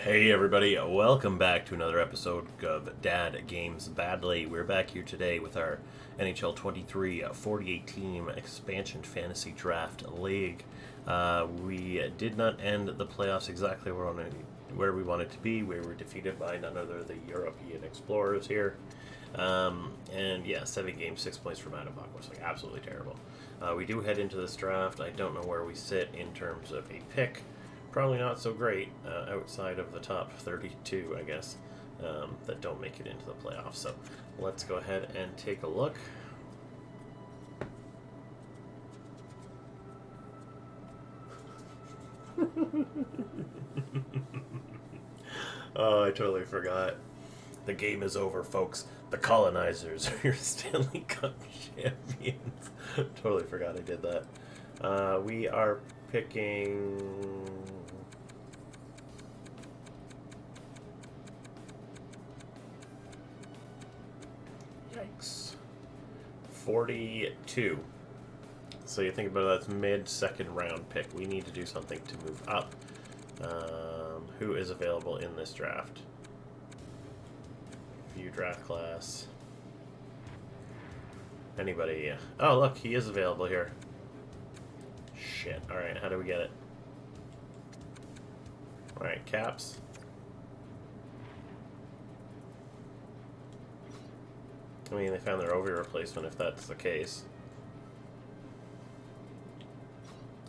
Hey everybody, welcome back to another episode of Dad Games Badly. We're back here today with our NHL23 48 team expansion fantasy draft league. We did not end the playoffs exactly where we wanted to be. We were defeated by none other than the European Explorers here. And yeah, 7 games, 6 points from Adabak was like absolutely terrible. We do head into this draft. I don't know where we sit in terms of a pick. Probably not so great outside of the top 32, I guess, that don't make it into the playoffs. So let's go ahead and take a look. Oh, I totally forgot. The game is over, folks. The colonizers are your Stanley Cup champions. Totally forgot I did that. We are picking... Yikes. 42. So you think about that's mid-second round pick. We need to do something to move up. Who is available in this draft? View draft class. Anybody? Oh, look, he is available here. Shit. Alright, how do we get it? Alright, Caps. I mean, they found their Ovi replacement if that's the case.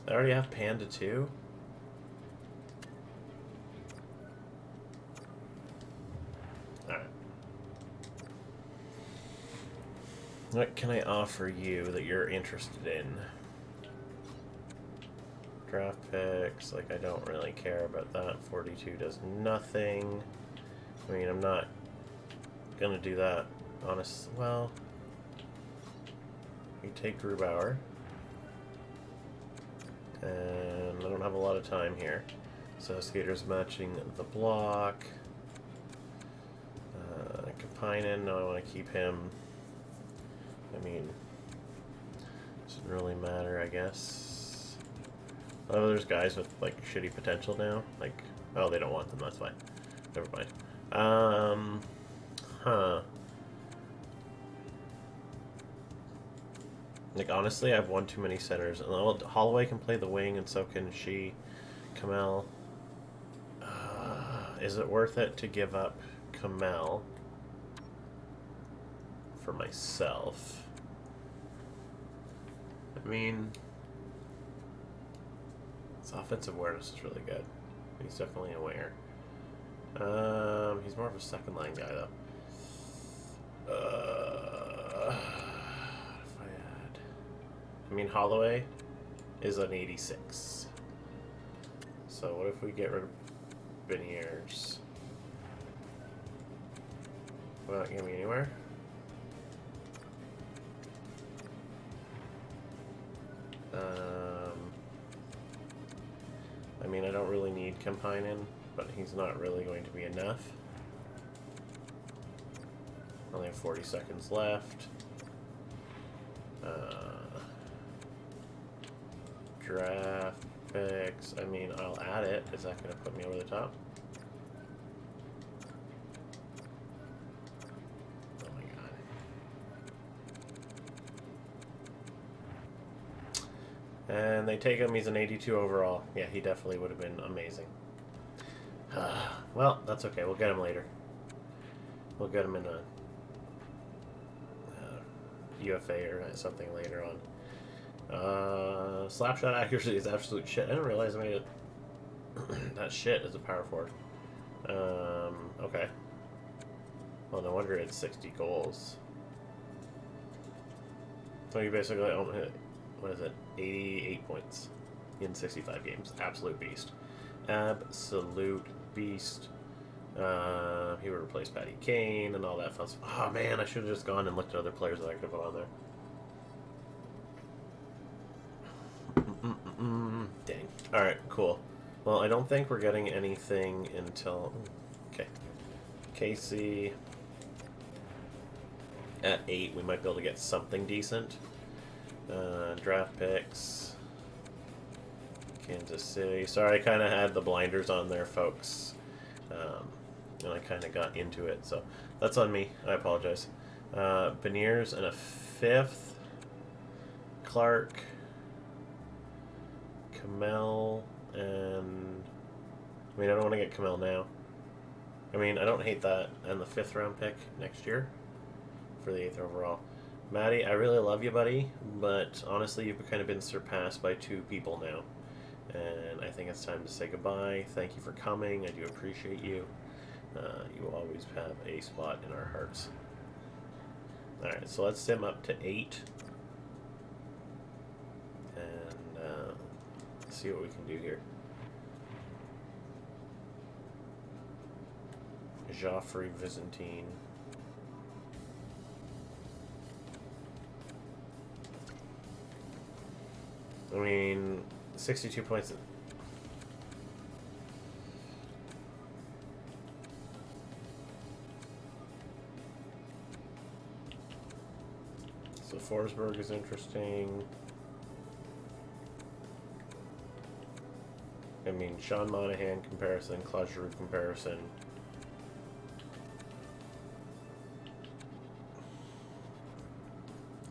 I already have Panda 2? Alright. What can I offer you that you're interested in? Draft picks, like I don't really care about that. 42 does nothing. I mean, I'm not gonna do that. Honest, well, you take Grubauer, and I don't have a lot of time here. So skaters matching the block. Kapainen, no, I want to keep him. I mean, doesn't really matter, I guess. Oh, there's guys with like shitty potential now. Like, oh, they don't want them. That's fine. Never mind. Huh. Like, honestly, I've won too many centers. Holloway can play the wing, and so can she. Kamel. Is it worth it to give up Kamel for myself? I mean, his offensive awareness is really good. He's definitely aware. He's more of a second-line guy, though. I mean, Holloway is an 86. So what if we get rid of Beniers? Will not get me anywhere? I mean, I don't really need Kampainen, but he's not really going to be enough. Only have 40 seconds left. Draft picks. I mean, I'll add it. Is that going to put me over the top? Oh my god. And they take him. He's an 82 overall. Yeah, he definitely would have been amazing. Well, that's okay. We'll get him later. We'll get him in a UFA or something later on. Slap shot accuracy is absolute shit. I didn't realize I made it that shit as a power forward. Okay. Well, no wonder it's 60 goals. So you basically only hit, what is it, 88 points in 65 games. Absolute beast. Absolute beast. He would replace Patty Kane and all that fun stuff. Oh man, I should have just gone and looked at other players that I could have put on there. Dang. Alright, cool. Well, I don't think we're getting anything until... Okay. Casey. At 8, we might be able to get something decent. Draft picks. Kansas City. Sorry, I kind of had the blinders on there, folks. and I kind of got into it. So that's on me. I apologize. Beniers and a 5th. Clark, Kamel, and I mean I don't want to get Kamel now. I mean I don't hate that, and the 5th round pick next year for the 8th overall. Maddie, I really love you, buddy, but honestly you've kind of been surpassed by 2 people now, and I think it's time to say goodbye. Thank you for coming. I do appreciate you. You will always have a spot in our hearts. Alright, so let's sim up to 8 and see what we can do here. Joffrey Byzantine. I mean, 62 points. So Forsberg is interesting. I mean, Sean Monahan comparison, Claude Giroux comparison.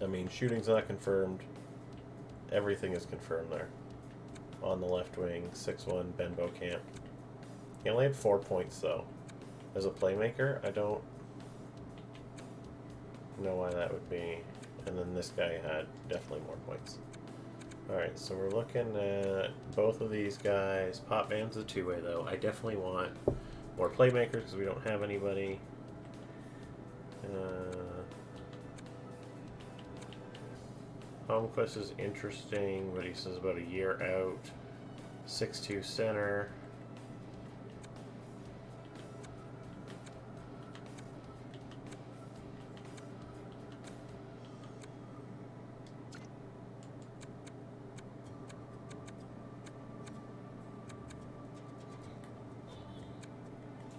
I mean, shooting's not confirmed. Everything is confirmed there. On the left wing, 6'1", Ben Beaucamp. He only had 4 points, though. As a playmaker, I don't know why that would be. And then this guy had definitely more points. Alright, so we're looking at both of these guys. Pop Van's a 2-way, though. I definitely want more playmakers because we don't have anybody. Holmquist is interesting, but he says about a year out. 6'2" center.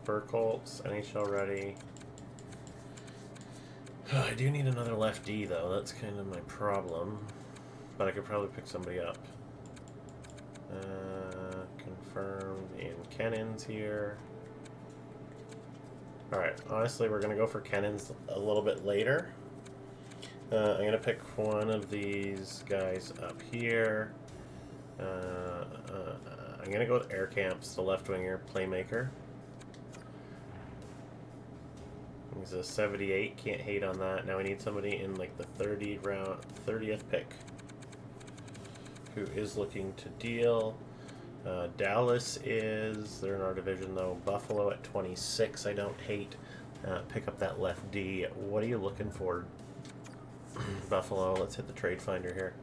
Burkholtz, NHL ready. I do need another lefty, though. That's kind of my problem. But I could probably pick somebody up. Confirmed in Kennan's here. Alright, honestly, we're going to go for Kennan's a little bit later. I'm going to pick one of these guys up here. I'm going to go with Aircamps, the left winger, playmaker. He's a 78, can't hate on that. Now we need somebody in like the 30th pick who is looking to deal. Dallas is, they're in our division though. Buffalo at 26, I don't hate. Pick up that left D. What are you looking for, Buffalo? Let's hit the trade finder here.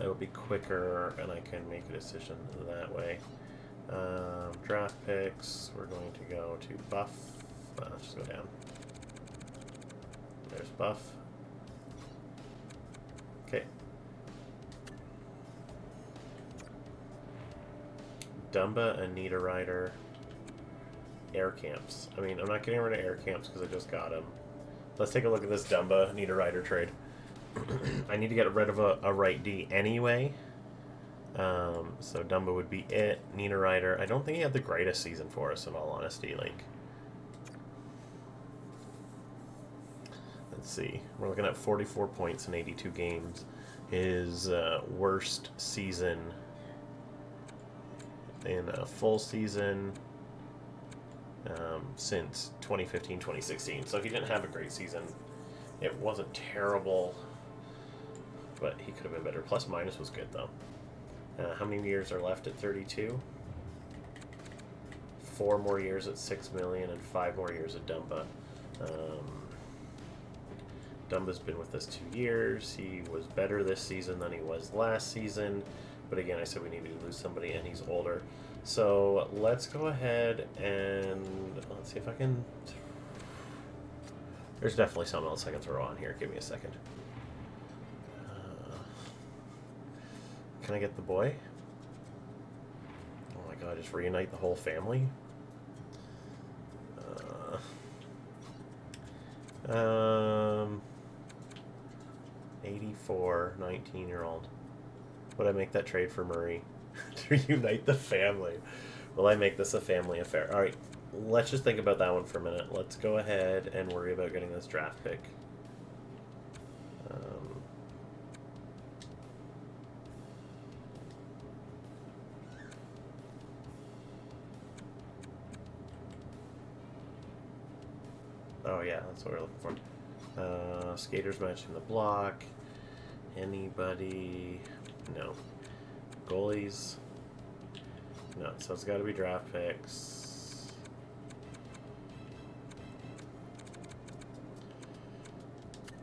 It'll be quicker and I can make a decision that way. Draft picks, we're going to go to Buff. Let's just go down. There's Buff. Okay. Dumba, Anita Ryder, Air Camps. I mean, I'm not getting rid of Air Camps because I just got him. Let's take a look at this Dumba, Anita Ryder trade. I need to get rid of a right D anyway. So Dumba would be it. Nina Ryder. I don't think he had the greatest season for us, in all honesty. Like, let's see. We're looking at 44 points in 82 games. His worst season in a full season since 2015-2016. So he didn't have a great season. It wasn't terrible, but he could have been better. Plus minus was good, though. How many years are left at 32? 4 more years at $6 million and 5 more years at Dumba. Dumba's been with us 2 years. He was better this season than he was last season. But again, I said we needed to lose somebody, and he's older. So let's go ahead and let's see if I can. There's definitely something else I can throw on here. Give me a second. Can I get the boy? Oh my god, just reunite the whole family? 84, 19-year-old. Would I make that trade for Murray? To reunite the family. Will I make this a family affair? Alright, let's just think about that one for a minute. Let's go ahead and worry about getting this draft pick. Oh yeah, that's what we're looking for. Skaters matching the block. Anybody? No. Goalies? No, so it's got to be draft picks.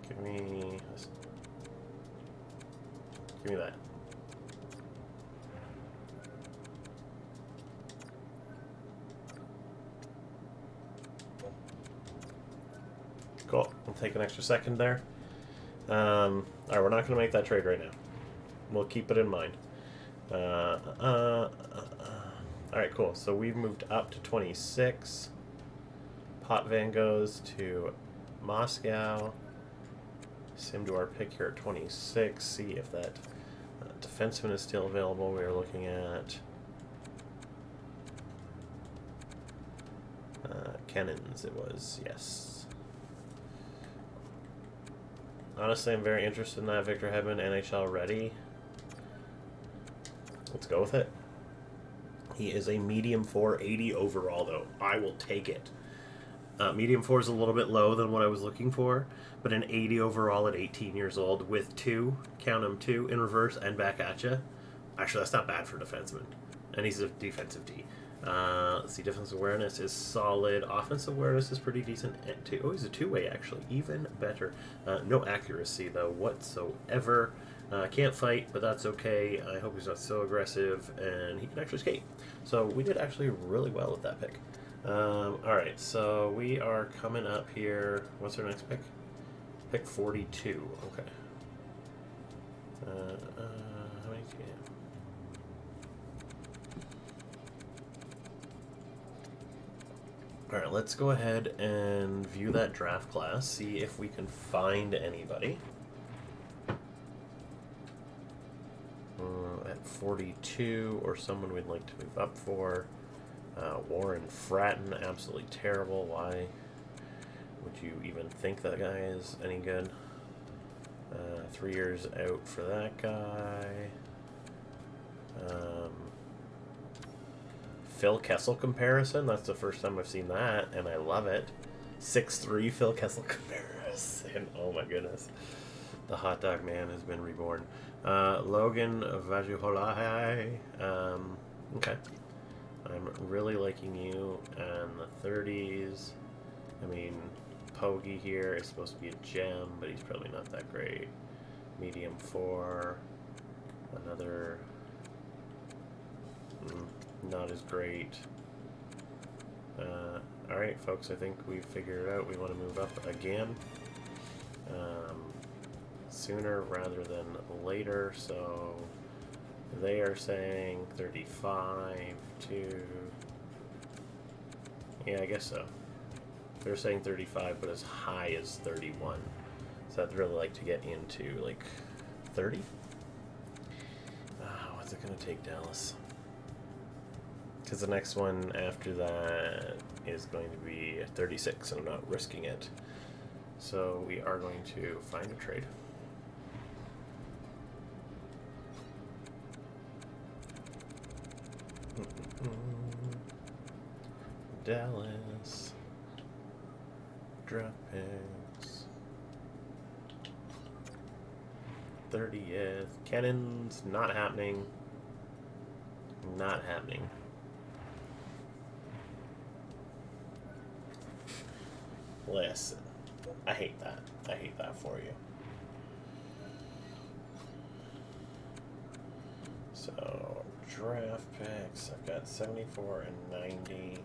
Give me that. Cool. I'll take an extra second there. Alright, we're not going to make that trade right now. We'll keep it in mind. Alright, cool. So we've moved up to 26. Potvin goes to Moscow. Sim to our pick here at 26. See if that defenseman is still available. We are looking at Cannons, it was, yes. Honestly, I'm very interested in that. Victor Hedman, NHL ready. Let's go with it. He is a medium 4, 80 overall, though. I will take it. Medium 4 is a little bit low than what I was looking for, but an 80 overall at 18 years old with 2, count them, 2 in reverse and back at you. Actually, that's not bad for a defenseman. And he's a defensive D. Let's see, defensive awareness is solid. Offensive awareness is pretty decent. Oh, he's a two-way, actually. Even better. No accuracy, though, whatsoever. Can't fight, but that's okay. I hope he's not so aggressive, and he can actually skate. So we did actually really well with that pick. Alright, so we are coming up here. What's our next pick? Pick 42. Okay. How many do you have? Alright, let's go ahead and view that draft class, see if we can find anybody. At 42, or someone we'd like to move up for. Warren Fratton, absolutely terrible. Why would you even think that guy is any good? 3 years out for that guy. Phil Kessel comparison. That's the first time I've seen that, and I love it. 6'3" Phil Kessel comparison. Oh my goodness. The hot dog man has been reborn. Logan Vajuholahai. Okay. I'm really liking you. And the 30s. I mean, Pogie here is supposed to be a gem, but he's probably not that great. Medium 4. Another... not as great. Alright, folks, I think we've figured it out. We want to move up again. Sooner rather than later, so they are saying 35 to... yeah, I guess so. They're saying 35, but as high as 31. So I'd really like to get into, like, 30? What's it going to take, Dallas? Because the next one after that is going to be 36, and I'm not risking it. So we are going to find a trade. Dallas. Draft picks. 30th. Cannons, not happening. Not happening. Listen, I hate that. I hate that for you. So, draft picks. I've got 74 and 90.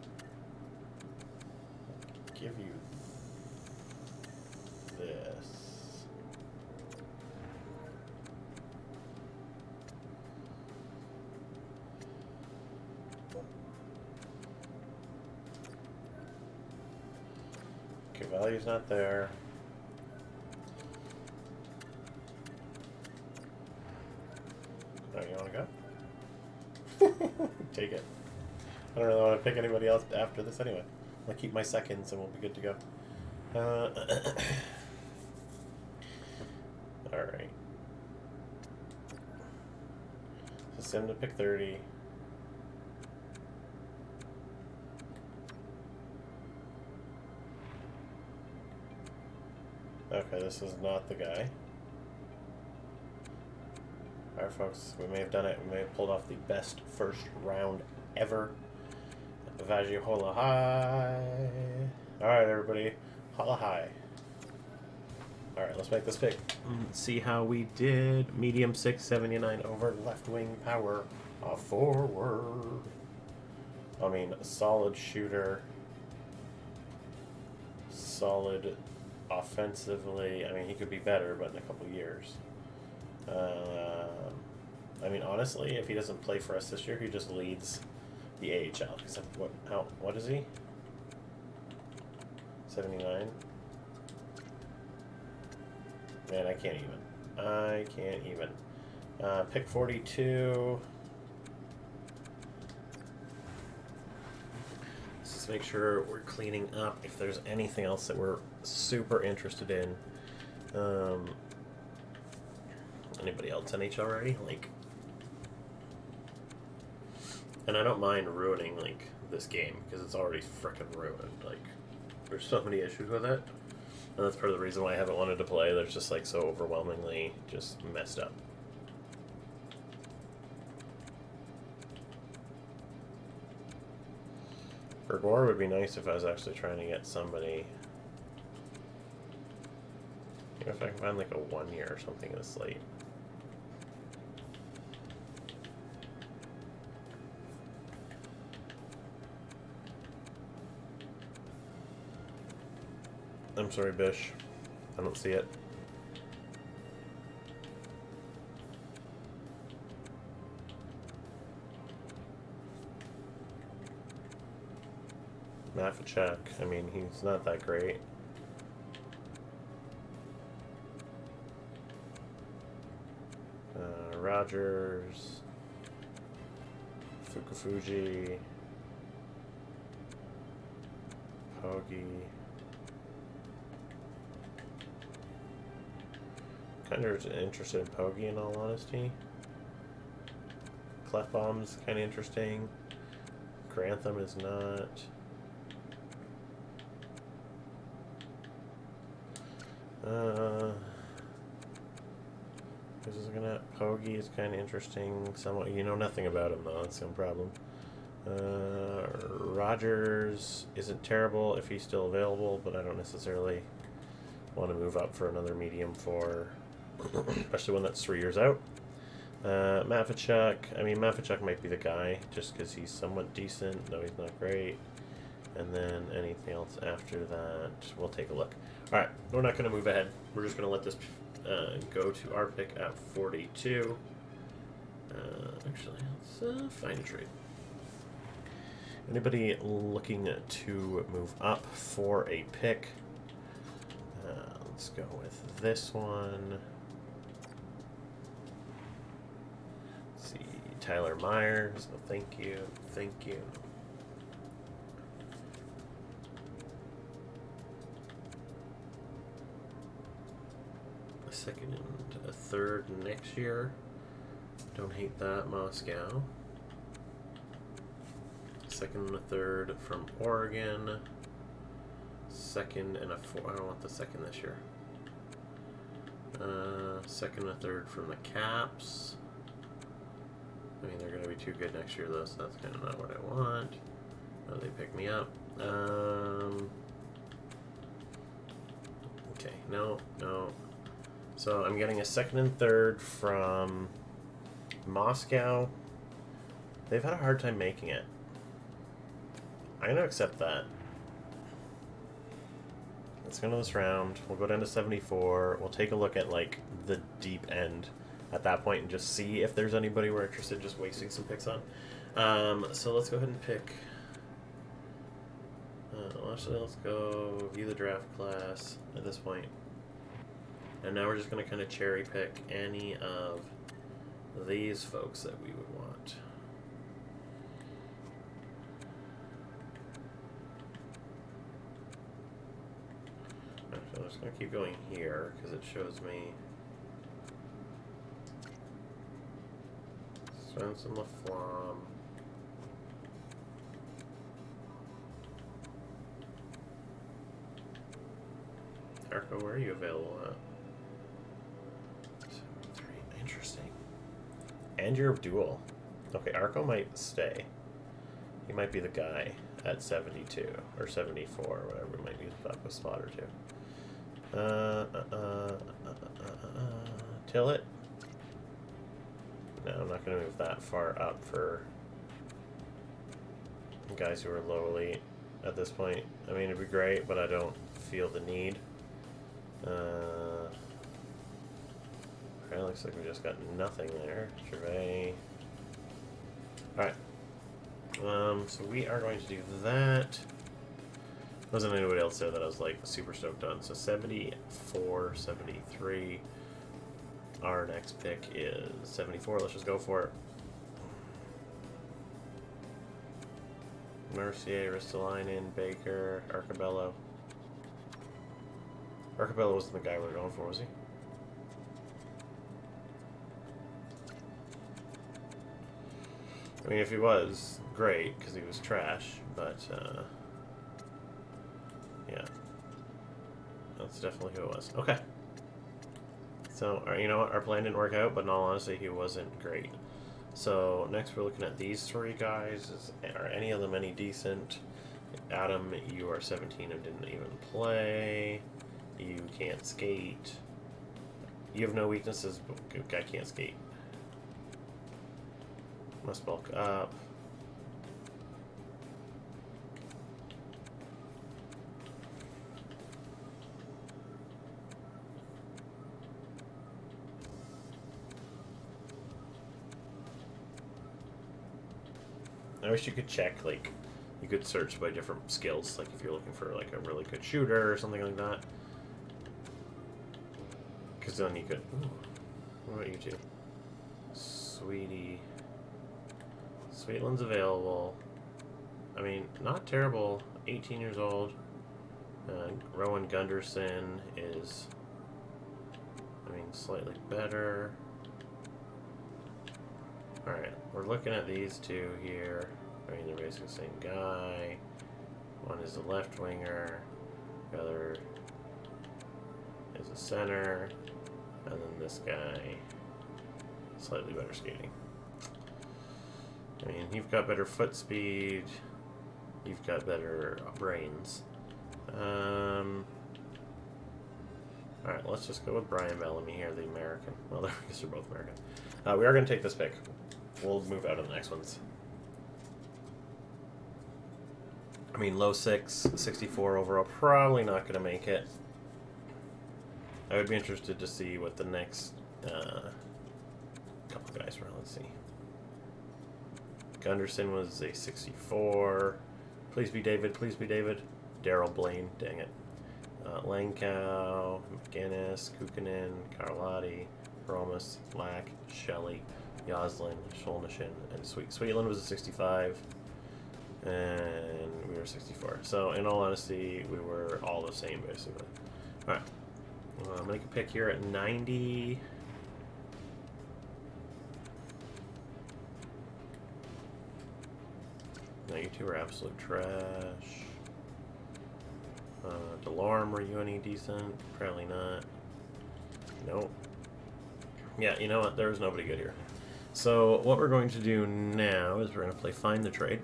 I'll give you this. Okay, value's not there. Oh, you want to go? Take it. I don't really want to pick anybody else after this anyway. I'll keep my seconds and we'll be good to go. Alright. So send to pick 30. Okay, this is not the guy. Alright folks, we may have done it. We may have pulled off the best first round ever. Vajji hola hi. Alright everybody, holla hi. Alright, let's make this pick. See how we did. Medium 679 over left wing power. Forward. I mean, solid shooter. Solid offensively. I mean, he could be better, but in a couple years. I mean, honestly, if he doesn't play for us this year, he just leads the AHL. Except what is he? 79. Man, I can't even. Pick 42. Let's just make sure we're cleaning up if there's anything else that we're super interested in. Anybody else NHL already? Like, and I don't mind ruining like this game because it's already frickin' ruined. Like, there's so many issues with it, and that's part of the reason why I haven't wanted to play. There's just like so overwhelmingly just messed up. Bergor would be nice if I was actually trying to get somebody. You know, if I can find like a 1 year or something in the slate. I'm sorry, Bish. I don't see it. Mafachek, I mean, he's not that great. Rogers, Fukufuji, Pogi. Kind of interested in Pogi, in all honesty. Clefbaum's kind of interesting. Grantham is not. This is gonna. Pogi is kind of interesting. Somewhat, you know nothing about him though. That's no problem. Rogers isn't terrible if he's still available, but I don't necessarily want to move up for another medium for, especially one that's 3 years out. Mafachek. I mean, Mafachek might be the guy just because he's somewhat decent, though he's not great. And then anything else after that, we'll take a look. All right, we're not going to move ahead. We're just going to let this go to our pick at 42. Actually, let's find a trade. Anybody looking to move up for a pick? Let's go with this one. Let's see, Tyler Myers. Oh, thank you. Thank you. A second and a third next year. Don't hate that, Moscow. Second and a third from Oregon. Second and a four. I don't want the second this year. Second and a third from the Caps. I mean, they're going to be too good next year, though, so that's kind of not what I want. Oh, they pick me up. Okay, no. So I'm getting a second and third from Moscow. They've had a hard time making it. I'm going to accept that. Let's go to this round. We'll go down to 74. We'll take a look at, like, the deep end at that point and just see if there's anybody we're interested in just wasting some picks on. So let's go ahead and pick. Actually, let's go view the draft class at this point. And now we're just going to kind of cherry pick any of these folks that we would want. So I'm just going to keep going here because it shows me Svensson LaFlamme. Arco, where are you available at? 73. Interesting. And you're dual. Okay, Arco might stay. He might be the guy at 72 or 74 or whatever. We might use up a spot or two. Till it. No, I'm not going to move that far up for guys who are low elite at this point. I mean, it'd be great, but I don't feel the need. Okay, looks like we just got nothing there. Gervais. Alright. So we are going to do that. Wasn't anybody else there that I was like super stoked on. So 74, 73. Our next pick is 74. Let's just go for it. Mercier, Ristolainen, Baker, Arcabello. Arcabello wasn't the guy we were going for, was he? I mean, if he was, great, because he was trash, but, yeah. That's definitely who it was. Okay. So, you know what? Our plan didn't work out, but in all honesty, he wasn't great. So, next we're looking at these three guys. Are any of them any decent? Adam, you are 17 and didn't even play. You can't skate. You have no weaknesses, but guy can't skate. Must bulk up. I wish you could check, like, you could search by different skills, like if you're looking for, like, a really good shooter or something like that. Because then you could... Ooh, what about you two? Sweetie. Sweetland's available. I mean, not terrible. 18 years old. Rowan Gunderson is, I mean, slightly better. Alright, we're looking at these two here. I mean, they're basically the same guy. One is a left winger. The other is a center. And then this guy, slightly better skating. I mean, you've got better foot speed. You've got better brains. Alright, let's just go with Brian Bellamy here, the American. Well, I guess they're both American. We are going to take this pick. We'll move out of the next ones. I mean, low 6, 64 overall. Probably not going to make it. I would be interested to see what the next couple guys were. Let's see. Gunderson was a 64. Please be David. Please be David. Daryl Blaine. Dang it. Langkow, McGinnis, Kukkonen, Carlotti, Romas, Lack, Shelley, Yoslin, Sholnishin, and Sweetland was a 65. And we were 64. So, in all honesty, we were all the same, basically. Alright. Make a pick here at 90. No, you two are absolute trash. Delorme, were you any decent? Apparently not. Nope. Yeah, you know what? There was nobody good here. So, what we're going to do now is we're going to play Find the Trade.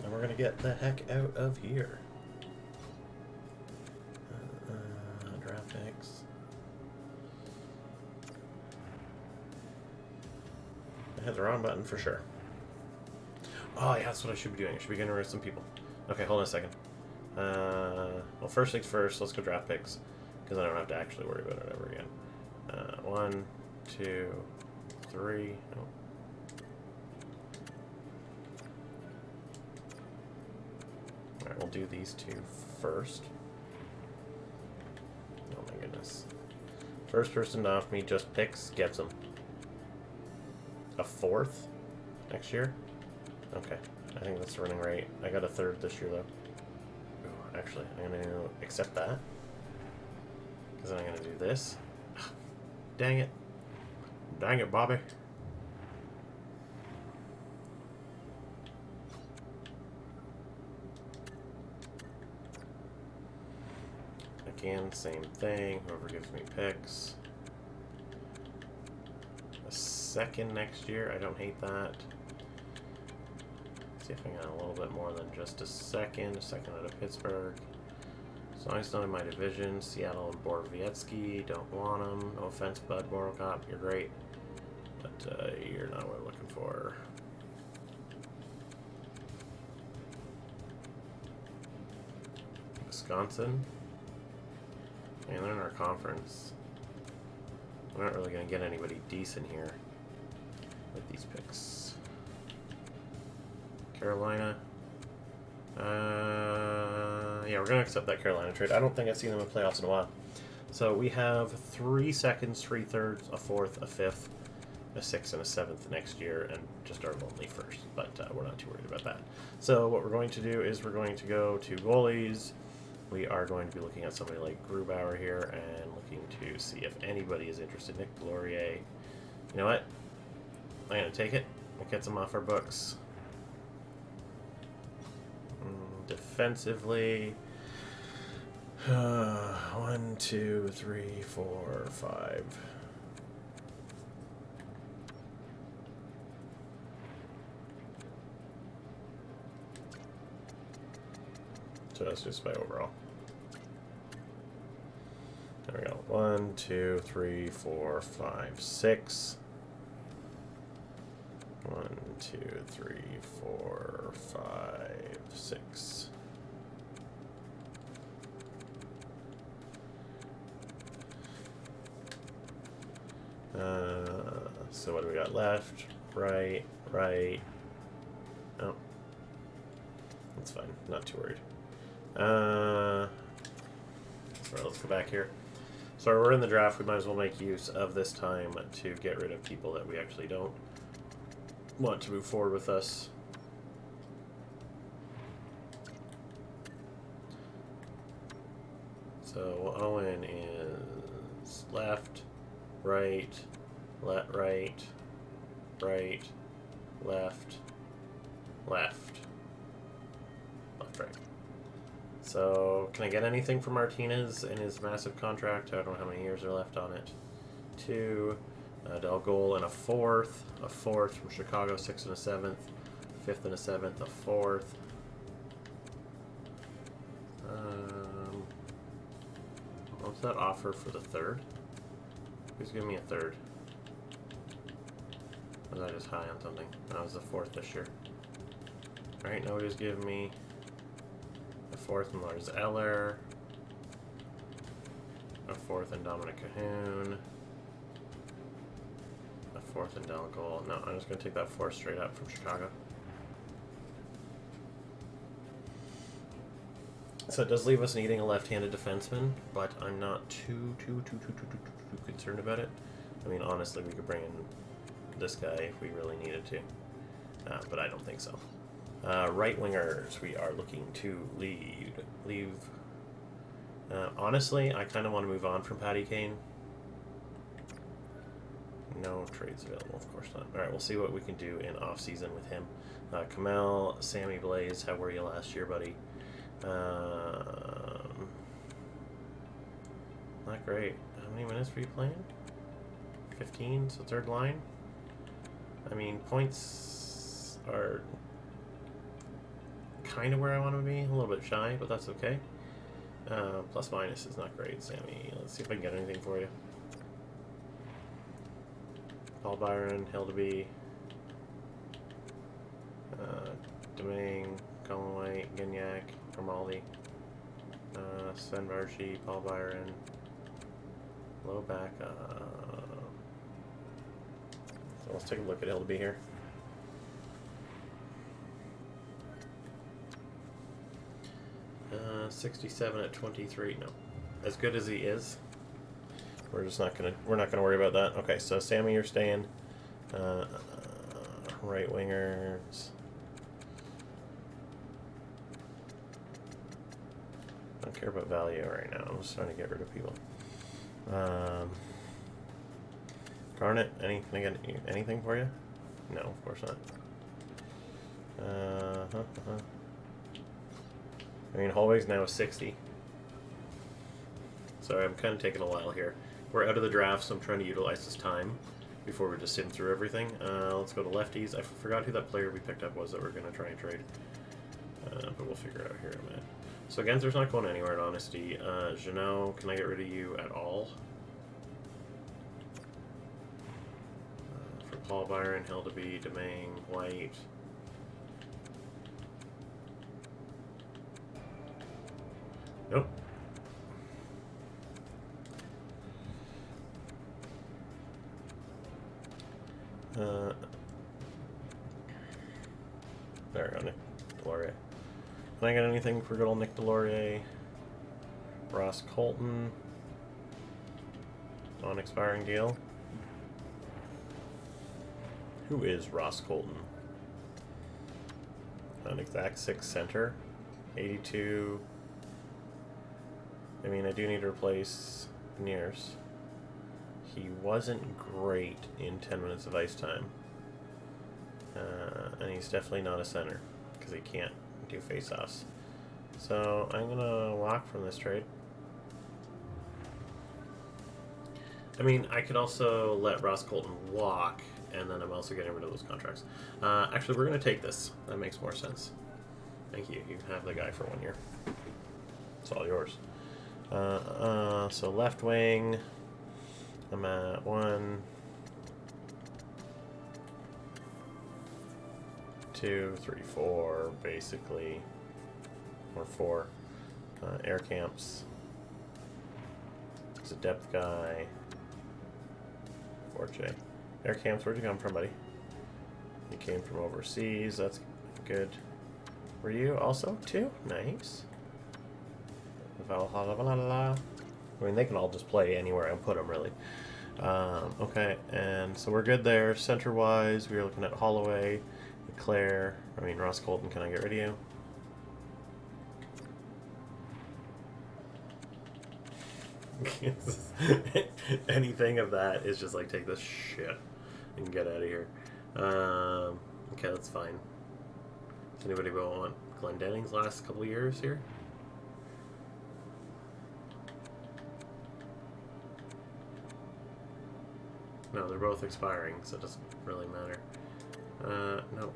And we're going to get the heck out of here. Draft picks. I had the wrong button for sure. Oh, yeah, that's what I should be doing. I should be getting rid of some people. Okay, hold on a second. Well, first things first, let's go draft picks, because I don't have to actually worry about it ever again. 1, 2, 3. Oh. Alright, we'll do these two first. Oh my goodness. First person to off me just picks, gets them. A 4th next year? Okay, I think that's running right. I got a 3rd this year, though. Ooh, actually, I'm going to accept that. Because then I'm going to do this. Dang it. Dang it, Bobby. Again, same thing. Whoever gives me picks. A second next year. I don't hate that. See if I can get a little bit more than just a second. A second out of Pittsburgh. As long as it's not in my division. Seattle and Borowiecki. Don't want them. No offense, bud. Borocop, you're great. But you're not what we're looking for. Wisconsin. Man, they're in our conference. We're not really going to get anybody decent here with these picks. Carolina. Yeah, we're going to accept that Carolina trade. I don't think I've seen them in playoffs in a while. So we have 3 seconds, 3 thirds, a fourth, a fifth, a sixth, and a seventh next year, and just our lonely first. But we're not too worried about that. So what we're going to do is we're going to go to goalies. We are going to be looking at somebody like Grubauer here and looking to see if anybody is interested. Nick Laurier. You know what? I'm going to take it. It gets them off our books. Defensively. 1, 2, 3, 4, 5. So that's just by overall. There we go. 1, 2, 3, 4, 5, 6. 1, 2, 3, 4, 5, 6. So what do we got left? Right. Oh, that's fine. Not too worried. Sorry, let's go back here. So we're in the draft. We might as well make use of this time to get rid of people that we actually don't want to move forward with us. So Owen is left, right, right, left, right. So can I get anything from Martinez in his massive contract? I don't know how many years are left on it. 2, Del Goal and a fourth from Chicago, 6th and a 7th, 5th and a 7th, a 4th. What's that offer for the 3rd? Who's giving me a 3rd? Was I just high on something? That was the 4th this year. Right, nobody's giving me a 4th in Lars Eller, a 4th in Dominic Cahoon, a 4th in Del Goal. No, I'm just going to take that 4th straight up from Chicago. So it does leave us needing a left-handed defenseman, but I'm not too concerned about it. I mean, honestly, we could bring in this guy if we really needed to, but I don't think so. Right wingers, we are looking to leave. Honestly, I kind of want to move on from Patty Kane. No trades available, of course not. All right, we'll see what we can do in off-season with him. Kamel, Sammy Blaze, how were you last year, buddy? Not great. How many minutes were you playing? 15, so 3rd line. I mean, points are kind of where I want to be. A little bit shy, but that's okay. Plus minus is not great, Sammy. Let's see if I can get anything for you. Paul Byron, Hildeby, Domingue, Colin White, Gignac, Grimaldi, Sven Baertschi, Paul Byron, low back. So let's take a look at Hildeby here. Uh, 67 at 23. No, as good as he is, we're not gonna worry about that. Okay, so Sammy, you're staying. Right wingers. I don't care about value right now. I'm just trying to get rid of people. Garnet, anything for you? No, of course not. I mean, hallway's now 60. Sorry, I'm kind of taking a while here. We're out of the draft, so I'm trying to utilize this time before we just sim through everything. Let's go to lefties. I forgot who that player we picked up was that we're going to try and trade. But we'll figure it out here in a minute. So Genser's not going anywhere in honesty. Jeannot, can I get rid of you at all? For Paul Byron, Hildeby, Domingue, White. Nope. There we go, Nick Delorier. Can I get anything for good old Nick Delorier? Ross Colton. Non-expiring deal. Who is Ross Colton? An exact 6 center. 82. I mean, I do need to replace Nears. He wasn't great in 10 minutes of ice time. And he's definitely not a center, because he can't do face-offs. So I'm going to walk from this trade. I mean, I could also let Ross Colton walk, and then I'm also getting rid of those contracts. Actually, we're going to take this. That makes more sense. Thank you. You have the guy for 1 year. It's all yours. So left wing, I'm at 1, 2, 3, 4, basically, or 4. Air camps. He's a depth guy. 4J. Air camps, where'd you come from, buddy? You came from overseas. That's good. Were you also too? Nice. I mean, they can all just play anywhere I put them, really. Okay, and so we're good there. Center-wise, we are looking at Holloway, Claire. I mean, Ross Colton, can I get rid of you? Anything of that is just like, take this shit and get out of here. Okay, that's fine. Does anybody want Glendenning's last couple years here? No, they're both expiring, so it doesn't really matter. No.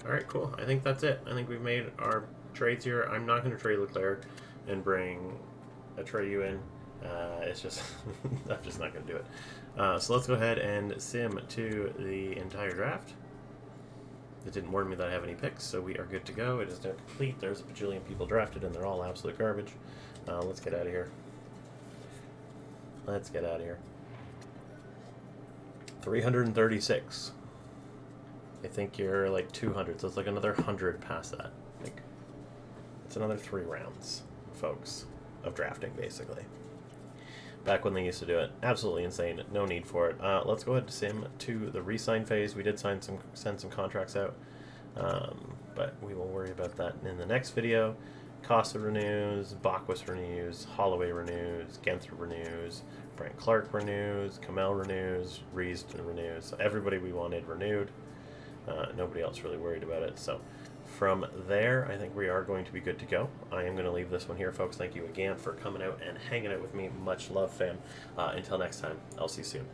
Alright, cool. I think that's it. I think we've made our trades here. I'm not going to trade Leclerc and bring Atreyu in. It's just, I'm just not going to do it. So let's go ahead and sim to the entire draft. It didn't warn me that I have any picks, so we are good to go. It is now complete. There's a bajillion people drafted, and they're all absolute garbage. Let's get out of here. Let's get out of here. 336. I think you're like 200, so it's like another 100 past that. Like, it's another 3 rounds, folks, of drafting, basically. Back when they used to do it. Absolutely insane. No need for it. Let's go ahead and sim to the re-sign phase. We did send some contracts out, but we will worry about that in the next video. Costa renews, Bachwis renews, Holloway renews, Genther renews, Frank Clark renews, Kamel renews, Rees renews. So everybody we wanted renewed. Nobody else really worried about it. So from there, I think we are going to be good to go. I am going to leave this one here, folks. Thank you again for coming out and hanging out with me. Much love, fam. Until next time, I'll see you soon.